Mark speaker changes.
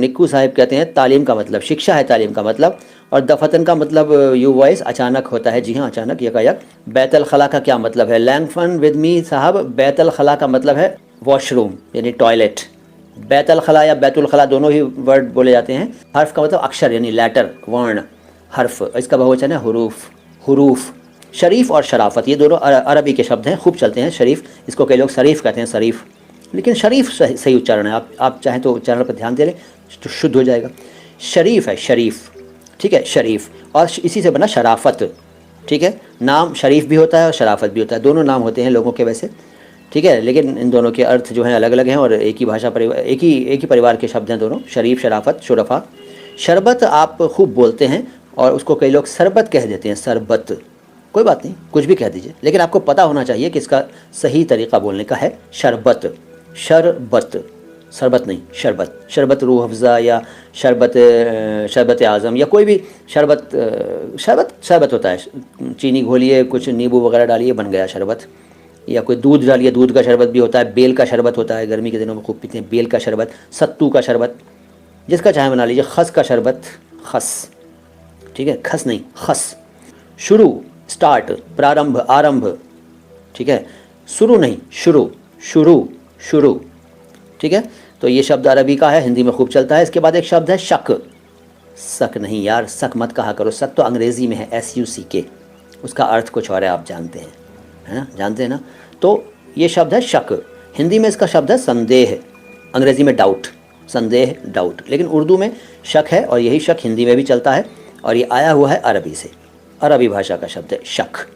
Speaker 1: निक्कू साहिब कहते हैं तालीम का मतलब शिक्षा है, तालीम का मतलब। और दफतन का मतलब यू वॉइस अचानक होता है, जी हाँ अचानक, यकायक। बैतल खला का क्या मतलब है? लैंगफन विद मी साहब, बैतल खला का मतलब है वॉशरूम यानी टॉयलेट। बैतल खला या बैतुल खला दोनों ही वर्ड बोले जाते हैं। हर्फ का मतलब अक्षर यानी लेटर, वर्ण, हर्फ। इसका बहुवचन है हुरूफ, हुरूफ। शरीफ और शराफत ये दोनों अरबी के शब्द हैं, खूब चलते हैं। शरीफ, इसको कई लोग शरीफ कहते हैं, शरीफ, लेकिन शरीफ सही उच्चारण है। आप चाहें तो उच्चारण पर ध्यान दे लें तो शुद्ध हो जाएगा। शरीफ है, शरीफ, ठीक है, शरीफ। और इसी से बना शराफत, ठीक है। नाम शरीफ भी होता है और शराफत भी होता है, दोनों नाम होते हैं लोगों के वैसे, ठीक है। लेकिन इन दोनों के अर्थ जो हैं अलग अलग हैं और एक ही भाषा परिवार, एक ही परिवार के शब्द हैं दोनों, शरीफ, शराफत, शुरफा। शरबत आप खूब बोलते हैं और उसको कई लोग सरबत कह देते हैं, सरबत। कोई बात नहीं, कुछ भी कह दीजिए, लेकिन आपको पता होना चाहिए कि इसका सही तरीका बोलने का है शरबत, शरबत, शरबत नहीं, शरबत। शरबत रूह अफ़ज़ा या शरबत, शरबत आज़म या कोई भी शरबत, शरबत शरबत होता है। चीनी घोलिए, कुछ नींबू वगैरह डालिए, बन गया शरबत। या कोई दूध डालिए, दूध का शरबत भी होता है। बेल का शरबत होता है, गर्मी के दिनों में खूब पीते हैं बेल का शरबत। सत्तू का शरबत, जिसका चाहे बना लीजिए। खस का शरबत, खस, ठीक है, खस नहीं, खस। शुरू, स्टार्ट, प्रारंभ, आरंभ, ठीक है। शुरू नहीं, शुरू, शुरू, शुरू, ठीक है। तो ये शब्द अरबी का है, हिंदी में खूब चलता है। इसके बाद एक शब्द है शक। शक नहीं यार, शक मत कहा करो, शक तो अंग्रेज़ी में है, SUCK, उसका अर्थ कुछ और है, आप जानते हैं, है ना, जानते हैं ना। तो ये शब्द है शक, हिंदी में इसका शब्द है संदेह, अंग्रेज़ी में डाउट, संदेह, डाउट। लेकिन उर्दू में शक है और यही शक हिंदी में भी चलता है और ये आया हुआ है अरबी से, अरबी भाषा का शब्द है शक।